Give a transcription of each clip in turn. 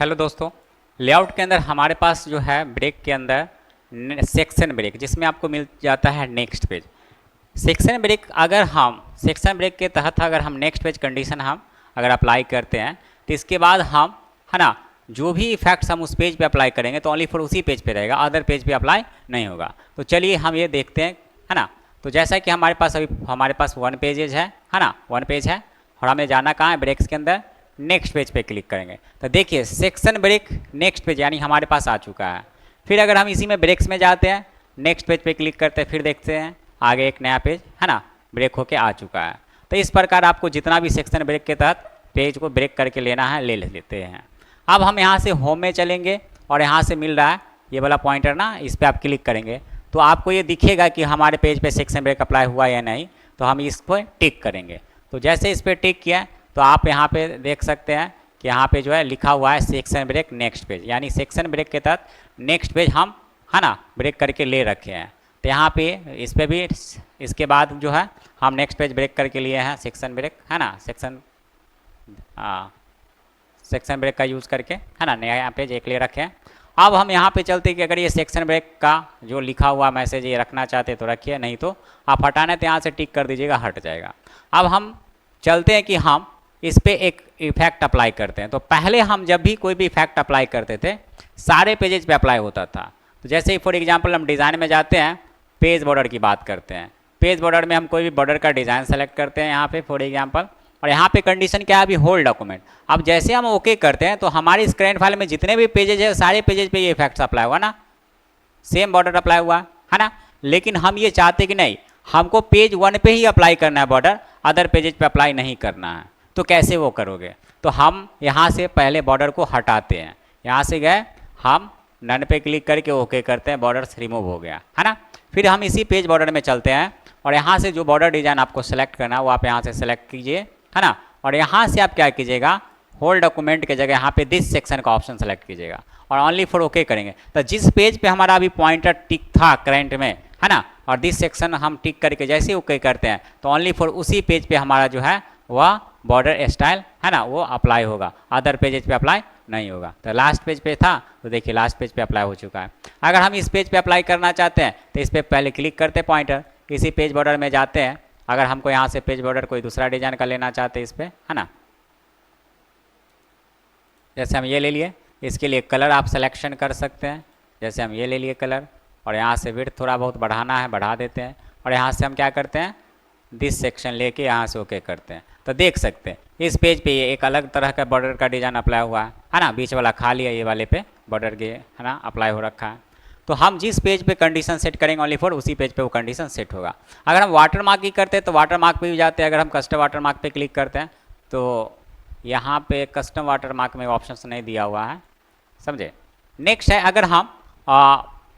Hello दोस्तों, layout के अंदर हमारे पास जो है ब्रेक के अंदर सेक्शन ब्रेक जिसमें आपको मिल जाता है नेक्स्ट पेज। सेक्शन ब्रेक अगर हम सेक्शन ब्रेक के तहत अगर हम नेक्स्ट पेज कंडीशन हम अगर अप्लाई करते हैं तो इसके बाद हम है ना जो भी इफेक्ट्स हम उस पेज पे अप्लाई करेंगे तो ओनली फॉर उसी पेज पे रहेगा, अदर पेज पे अप्लाई नहीं होगा। तो चलिए हम ये देखते हैं, है ना। तो जैसा कि हमारे पास अभी हमारे पास वन पेजेज है ना, वन पेज है और हमें जाना कहाँ है, ब्रेक्स के अंदर नेक्स्ट पेज पे क्लिक करेंगे। तो देखिए सेक्शन ब्रेक नेक्स्ट पेज यानी हमारे पास आ चुका है। फिर अगर हम इसी में ब्रेक्स में जाते हैं, नेक्स्ट पेज पे क्लिक करते हैं, फिर देखते हैं आगे एक नया पेज है ना ब्रेक होके आ चुका है। तो इस प्रकार आपको जितना भी सेक्शन ब्रेक के तहत पेज को ब्रेक करके लेना है ले लेते हैं। अब हम यहाँ से होम में चलेंगे और यहाँ से मिल रहा है ये वाला पॉइंटर ना, इस पर आप क्लिक करेंगे तो आपको ये दिखेगा कि हमारे पेज पे सेक्शन ब्रेक अप्लाई हुआ या नहीं। तो हम इस पर टिक करेंगे। तो जैसे इस पर टिक किया तो आप यहाँ पे देख सकते हैं कि यहाँ पे जो है लिखा हुआ है सेक्शन ब्रेक नेक्स्ट पेज, यानी सेक्शन ब्रेक के तहत नेक्स्ट पेज हम है ना ब्रेक करके ले रखे हैं। तो यहाँ पे इस पर भी इसके बाद जो है हम नेक्स्ट पेज ब्रेक करके लिए हैं सेक्शन ब्रेक है ना, सेक्शन ब्रेक का यूज़ करके है ना नया पेज एक ले रखे हैं। अब हम यहाँ पे चलते कि अगर ये सेक्शन ब्रेक का जो लिखा हुआ मैसेज ये रखना चाहते तो रखिए, नहीं तो आप हटाने तो यहाँ से टिक कर दीजिएगा, हट जाएगा। अब हम चलते हैं कि हम इस पर एक इफेक्ट अप्लाई करते हैं। तो पहले हम जब भी कोई भी इफेक्ट अप्लाई करते थे सारे पेजेज पे अप्लाई होता था। तो जैसे फॉर एग्जांपल हम डिज़ाइन में जाते हैं, पेज बॉर्डर की बात करते हैं। पेज बॉर्डर में हम कोई भी बॉर्डर का डिज़ाइन सेलेक्ट करते हैं यहाँ पे फॉर एग्जांपल, और यहाँ पे कंडीशन क्या है अभी होल्ड डॉक्यूमेंट। अब जैसे हम ओके करते हैं तो हमारी स्क्रैन फाइल में जितने भी पेजेज है सारे पेजेज पे ये इफेक्ट्स अप्लाई हुआ ना, सेम बॉर्डर अप्लाई हुआ है ना। लेकिन हम ये चाहते कि नहीं, हमको पेज वन पे ही अप्लाई करना है बॉर्डर, अदर पेजेज पे अप्लाई नहीं करना है। तो कैसे वो करोगे, तो हम यहाँ से पहले बॉर्डर को हटाते हैं। यहाँ से गए हम नन पे क्लिक करके ओके करते हैं, बॉर्डर रिमूव हो गया है ना। फिर हम इसी पेज बॉर्डर में चलते हैं और यहाँ से जो बॉर्डर डिज़ाइन आपको सेलेक्ट करना है वो आप यहाँ से सेलेक्ट कीजिए है ना। और यहाँ से आप क्या कीजिएगा, होल्ड डॉक्यूमेंट के जगह यहाँ पे दिस सेक्शन का ऑप्शन सेलेक्ट कीजिएगा और ओनली फॉर ओके करेंगे। तो जिस पेज पे हमारा अभी पॉइंटर टिक था करंट में है ना, और दिस सेक्शन हम टिक करके जैसे ही ओके करते हैं तो ओनली फॉर उसी पेज पे हमारा जो है वह बॉर्डर स्टाइल है ना वो अप्लाई होगा, अदर पेजेज पे अप्लाई नहीं होगा। तो लास्ट पेज पे था तो देखिए लास्ट पेज पे अप्लाई हो चुका है। अगर हम इस पेज पे अप्लाई करना चाहते हैं तो इस पर पहले क्लिक करते हैं, पॉइंटर इसी पेज बॉर्डर में जाते हैं। अगर हमको यहाँ से पेज बॉर्डर कोई दूसरा डिजाइन का लेना चाहते हैं इस पर है ना, जैसे हम ये ले लिए, इसके लिए कलर आप सिलेक्शन कर सकते हैं। जैसे हम ये ले लिए कलर और यहाँ से विड्थ थोड़ा बहुत बढ़ाना है बढ़ा देते हैं और यहाँ से हम क्या करते हैं दिस सेक्शन लेके यहाँ से ओके करते हैं। तो देख सकते हैं इस पेज पे ये एक अलग तरह का बॉर्डर का डिज़ाइन अप्लाई हुआ है ना, बीच वाला खाली है, ये वाले पे बॉर्डर के है ना अप्लाई हो रखा है। तो हम जिस पेज पे कंडीशन सेट करेंगे ओनली फॉर उसी पेज पे वो कंडीशन सेट होगा। अगर हम वाटर मार्क की करते हैं तो वाटर मार्क पे भी जाते हैं। अगर हम कस्टम वाटर मार्क पे क्लिक करते हैं तो यहाँ पे कस्टम वाटर मार्क में ऑप्शन नहीं दिया हुआ है, समझे। नेक्स्ट है अगर हम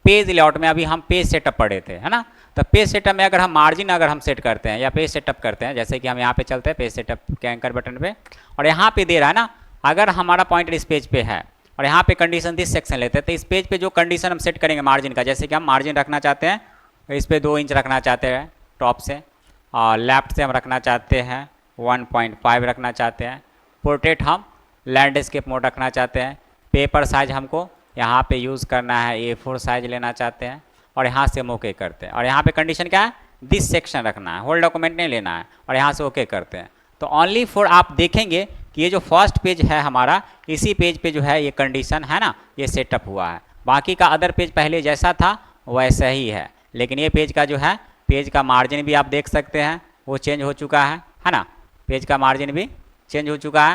पेज लेआउट में, अभी हम पेज सेटअप पढ़े थे है ना, तो पेज सेटअप में अगर हम मार्जिन अगर हम सेट करते हैं या पेज सेटअप करते हैं, जैसे कि हम यहाँ पे चलते हैं पेज सेटअप के एंकर बटन पे और यहाँ पे दे रहा है ना, अगर हमारा पॉइंटर इस पेज पे है और यहाँ पे कंडीशन दिस सेक्शन लेते हैं तो इस पेज पे जो कंडीशन हम सेट करेंगे मार्जिन का, जैसे कि हम मार्जिन रखना चाहते हैं इस पर 2 इंच रखना चाहते हैं टॉप से, और लेफ्ट से हम रखना चाहते हैं 1.5 रखना चाहते हैं, पोर्ट्रेट हम लैंडस्केप मोड रखना चाहते हैं, पेपर साइज हमको यहाँ पे यूज़ करना है A4 साइज लेना चाहते हैं और यहाँ से हम ओके करते हैं। और यहाँ पे कंडीशन क्या है, दिस सेक्शन रखना है, होल्ड डॉक्यूमेंट नहीं लेना है और यहाँ से ओके करते हैं। तो ओनली फॉर आप देखेंगे कि ये जो फर्स्ट पेज है हमारा, इसी पेज पे जो है ये कंडीशन है ना ये सेटअप हुआ है। बाकी का अदर पेज पहले जैसा था वैसा ही है, लेकिन ये पेज का जो है पेज का मार्जिन भी आप देख सकते हैं वो चेंज हो चुका है ना, पेज का मार्जिन भी चेंज हो चुका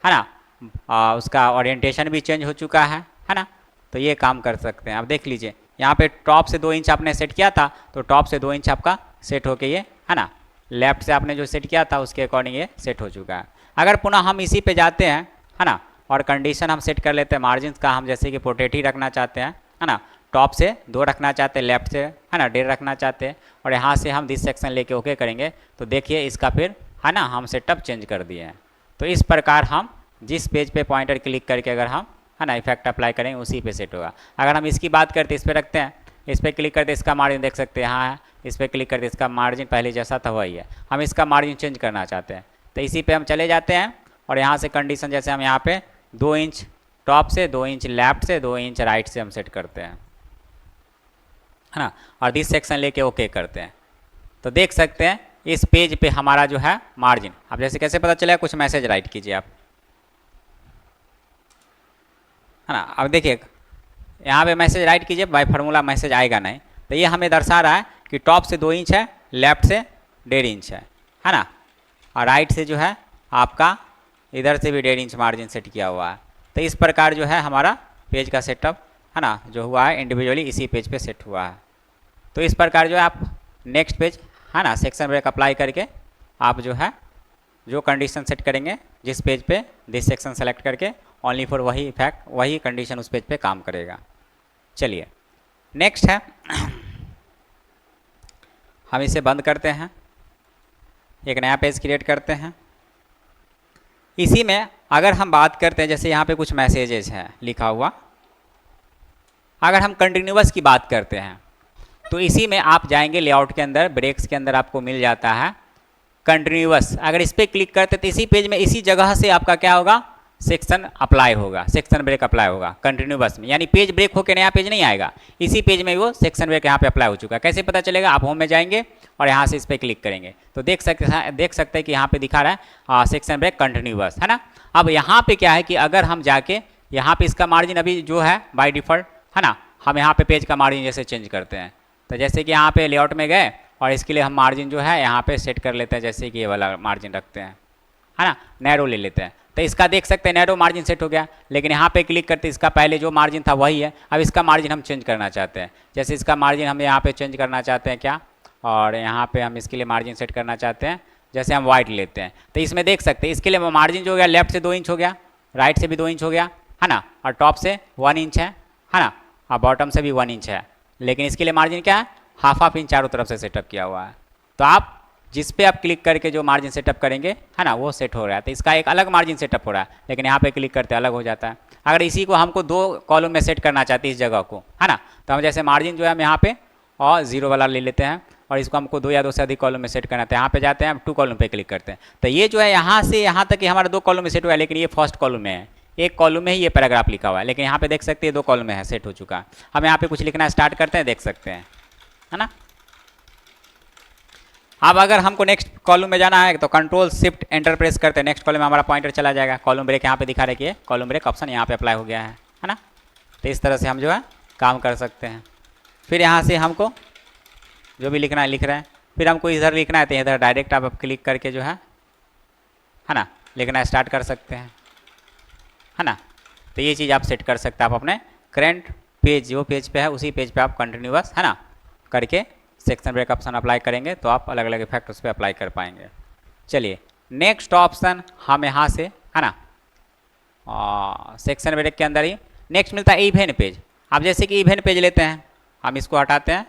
है ना, उसका ओरिएंटेशन भी चेंज हो चुका है ना। तो ये काम कर सकते हैं। आप देख लीजिए यहाँ पे टॉप से 2 इंच आपने सेट किया था तो टॉप से 2 इंच आपका सेट होके ये है ना, लेफ्ट से आपने जो सेट किया था उसके अकॉर्डिंग ये सेट हो चुका है। अगर पुनः हम इसी पे जाते हैं है ना और कंडीशन हम सेट कर लेते हैं मार्जिन का, हम जैसे कि पोर्ट्रेट ही रखना चाहते हैं है ना, टॉप से 2 रखना चाहते हैं, लेफ्ट से है ना 1.5 रखना चाहते हैं और यहाँ से हम दिस सेक्शन लेके ओके करेंगे तो देखिए इसका फिर है ना हम सेटअप चेंज कर दिए हैं। तो इस प्रकार हम जिस पेज पे पॉइंटर क्लिक करके अगर हम है ना इफेक्ट अप्लाई करेंगे उसी पे सेट होगा। अगर हम इसकी बात करते इस पर रखते हैं, इस पर क्लिक करते इसका मार्जिन देख सकते हैं यहाँ है, इस पर क्लिक करते इसका मार्जिन पहले जैसा था वही है, हम इसका मार्जिन चेंज करना चाहते हैं तो इसी पे हम चले जाते हैं और यहाँ से कंडीशन जैसे हम यहाँ पे 2 इंच टॉप से 2 इंच लेफ्ट से 2 इंच राइट से हम सेट करते हैं, है ना, और दिस सेक्शन लेके ओके करते हैं। तो देख सकते हैं इस पेज पे हमारा जो है मार्जिन, अब जैसे कैसे पता चलेगा, कुछ मैसेज राइट कीजिए आप, है ना। अब देखिए यहाँ पे मैसेज राइट कीजिए, बाय फार्मूला मैसेज आएगा नहीं, तो ये हमें दर्शा रहा है कि टॉप से 2 इंच है, लेफ्ट से 1.5 इंच है ना, और राइट से जो है आपका इधर से भी 1.5 इंच मार्जिन सेट किया हुआ है। तो इस प्रकार जो है हमारा पेज का सेटअप, है ना, जो हुआ है इंडिविजुअली इसी पेज पे सेट हुआ है। तो इस प्रकार जो है आप नेक्स्ट पेज, है ना, सेक्शन ब्रेक अप्लाई करके आप जो है जो कंडीशन सेट करेंगे जिस पेज पे दिस सेक्शन सेलेक्ट करके, ओनली फॉर वही इफेक्ट वही कंडीशन उस पेज पे काम करेगा। चलिए नेक्स्ट है हम इसे बंद करते हैं, एक नया पेज क्रिएट करते हैं। इसी में अगर हम बात करते हैं, जैसे यहाँ पे कुछ मैसेजेस हैं लिखा हुआ, अगर हम कंटिन्यूअस की बात करते हैं तो इसी में आप जाएंगे लेआउट के अंदर, ब्रेक्स के अंदर आपको मिल जाता है कंटिन्यूअस। अगर इस पर क्लिक करते तो इसी पेज में इसी जगह से आपका क्या होगा, सेक्शन अप्लाई होगा, सेक्शन ब्रेक अप्लाई होगा कंटिन्यूअस में, यानी पेज ब्रेक होकर नया पेज नहीं आएगा, इसी पेज में वो सेक्शन ब्रेक यहाँ पे अप्लाई हो चुका है। कैसे पता चलेगा, आप होम में जाएंगे और यहाँ से इस पर क्लिक करेंगे तो देख सकते हैं कि यहाँ पे दिखा रहा है सेक्शन ब्रेक कंटिन्यूअस, है ना। अब यहाँ पे क्या है कि अगर हम जाके यहाँ पे इसका मार्जिन अभी जो है बाय डिफ़ॉल्ट, है ना, हम यहाँ पे पेज का मार्जिन जैसे चेंज करते हैं, तो जैसे कि यहाँ पे लेआउट में गए और इसके लिए हम मार्जिन जो है यहाँ पे सेट कर लेते हैं, जैसे कि ये वाला मार्जिन रखते हैं, है ना, नैरो ले लेते हैं। तो इसका देख सकते हैं नैरो मार्जिन सेट हो गया, लेकिन यहाँ पे क्लिक करते इसका पहले जो मार्जिन था वही है, अब इसका मार्जिन हम चेंज करना चाहते हैं। जैसे इसका मार्जिन हम यहाँ पे चेंज करना चाहते हैं क्या, और यहाँ पे हम इसके लिए मार्जिन सेट करना चाहते हैं, जैसे हम वाइट लेते हैं, तो इसमें देख सकते हैं इसके लिए मार्जिन जो हो गया लेफ्ट से 2 इंच हो गया, राइट से भी 2 इंच हो गया, है ना, और टॉप से 1 इंच है ना, और बॉटम से भी 1 इंच है, लेकिन इसके लिए मार्जिन क्या है, हाफ इंच चारों तरफ से सेटअप किया हुआ है। तो आप जिस पे आप क्लिक करके जो मार्जिन सेटअप करेंगे, है ना, वो सेट हो रहा है, तो इसका एक अलग मार्जिन सेटअप हो रहा है, लेकिन यहाँ पे क्लिक करते अलग हो जाता है। अगर इसी को हमको 2 कॉलम में सेट करना चाहते हैं इस जगह को, है ना, तो हम जैसे मार्जिन जो है हम यहाँ पे और 0 वाला ले लेते हैं, और इसको हमको 2 या 2 से अधिक कॉलम में सेट करना है, तो यहाँ पे जाते हैं, हम 2 कॉलम पे क्लिक करते हैं, तो ये जो है यहाँ से यहाँ तक हमारा 2 कॉलम में सेट हुआ है, लेकिन ये फर्स्ट कॉलम में है, एक कॉलम में ही ये पैराग्राफ लिखा हुआ है, लेकिन यहाँ पे देख सकते हैं 2 कॉलम में है, सेट हो चुका है। हम यहाँ पे कुछ लिखना स्टार्ट करते हैं, देख सकते हैं, है ना। अब अगर हमको नेक्स्ट कॉलम में जाना है तो कंट्रोल शिफ्ट एंटर प्रेस करते हैं, नेक्स्ट कॉलम में हमारा पॉइंटर चला जाएगा, कॉलम ब्रेक यहाँ पे दिखा रहे कि कॉलम ब्रेक ऑप्शन यहाँ पे अप्लाई हो गया है ना। तो इस तरह से हम जो है काम कर सकते हैं। फिर यहाँ से हमको जो भी लिखना है लिख रहे हैं, फिर हमको इधर लिखना है तो इधर डायरेक्ट आप क्लिक करके जो है ना, लिखना स्टार्ट कर सकते हैं, है ना। तो ये चीज़ आप सेट कर सकते हैं, आप अपने करेंट पेज जो पेज पे है उसी पेज पे आप कंटिन्यूअस, है ना, करके सेक्शन ब्रेक ऑप्शन अप्लाई करेंगे तो आप अलग अलग इफेक्ट उस पर अप्लाई कर पाएंगे। चलिए नेक्स्ट ऑप्शन हम यहाँ से, है ना, सेक्शन ब्रेक के अंदर ही नेक्स्ट मिलता है इवेंट पेज। आप जैसे कि इवेंट पेज लेते हैं, हम इसको हटाते हैं,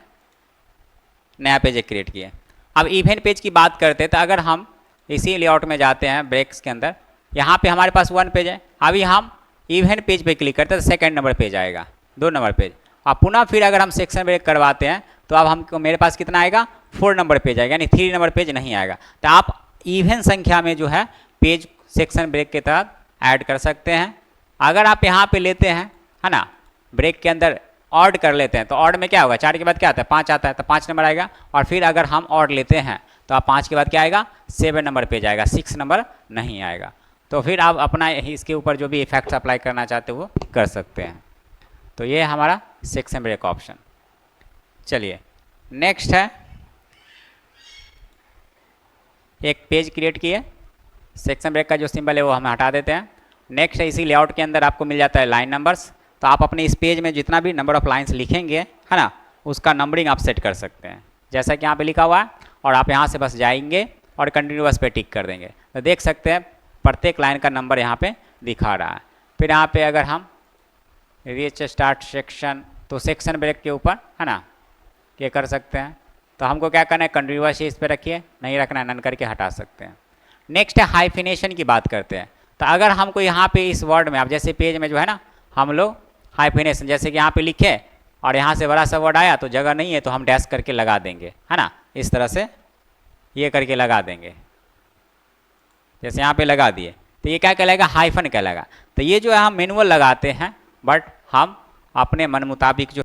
नया पेज एक क्रिएट किए। अब इवेंट पेज की बात करते हैं तो अगर हम इसी लेआउट में जाते हैं ब्रेक्स के अंदर, यहाँ पे हमारे पास 1 पेज है, अभी हम इवेंट पेज पे क्लिक करते हैं तो सेकंड नंबर पेज आएगा, 2 नंबर पेज। और पुनः फिर अगर हम सेक्शन ब्रेक करवाते हैं तो अब हमको मेरे पास कितना आएगा, 4 नंबर पेज आएगा, यानी 3 नंबर पेज नहीं आएगा। तो आप इवन संख्या में जो है पेज सेक्शन ब्रेक के तहत ऐड कर सकते हैं। अगर आप यहाँ पे लेते हैं, है ना, ब्रेक के अंदर ऑड कर लेते हैं तो ऑड में क्या होगा, 4 के बाद क्या आता है, 5 आता है, तो 5 नंबर आएगा। और फिर अगर हम ऑड लेते हैं तो आप 5 के बाद क्या आएगा, 7 नंबर पेज आएगा, 6 नंबर नहीं आएगा। तो फिर आप अपना इसके ऊपर जो भी इफेक्ट्स अप्लाई करना चाहते हो वो कर सकते हैं। तो ये हमारा सेक्शन ब्रेक ऑप्शन। चलिए नेक्स्ट है, एक पेज क्रिएट किए, सेक्शन ब्रेक का जो सिंबल है वो हम हटा देते हैं। नेक्स्ट है इसी लेआउट के अंदर आपको मिल जाता है लाइन नंबर्स। तो आप अपने इस पेज में जितना भी नंबर ऑफ लाइन्स लिखेंगे, है ना, उसका नंबरिंग आप सेट कर सकते हैं, जैसा कि यहाँ पे लिखा हुआ है। और आप यहाँ से बस जाएंगे और कंटिन्यूअस पे टिक कर देंगे तो देख सकते हैं प्रत्येक लाइन का नंबर यहाँ पे दिखा रहा है। फिर यहाँ पे अगर हम रीच स्टार्ट सेक्शन, तो सेक्शन ब्रेक के ऊपर, है ना, ये कर सकते हैं। तो हमको क्या करना है, कंटिन्यूअस इस पे रखिए, नहीं रखना है नन करके हटा सकते हैं। नेक्स्ट है हाइफिनेशन की बात करते हैं। तो अगर हमको यहाँ पे इस वर्ड में, आप जैसे पेज में जो है ना, हम लोग हाइफिनेशन जैसे कि यहाँ पे लिखे और यहाँ से बड़ा सा वर्ड आया तो जगह नहीं है तो हम डैश करके लगा देंगे, है ना, इस तरह से ये करके लगा देंगे, जैसे यहाँ पे लगा दिए। तो ये क्या कहलाएगा, हाइफन कहलाएगा। तो ये जो है हम मैनुअल लगाते हैं, बट हम अपने मन मुताबिक जो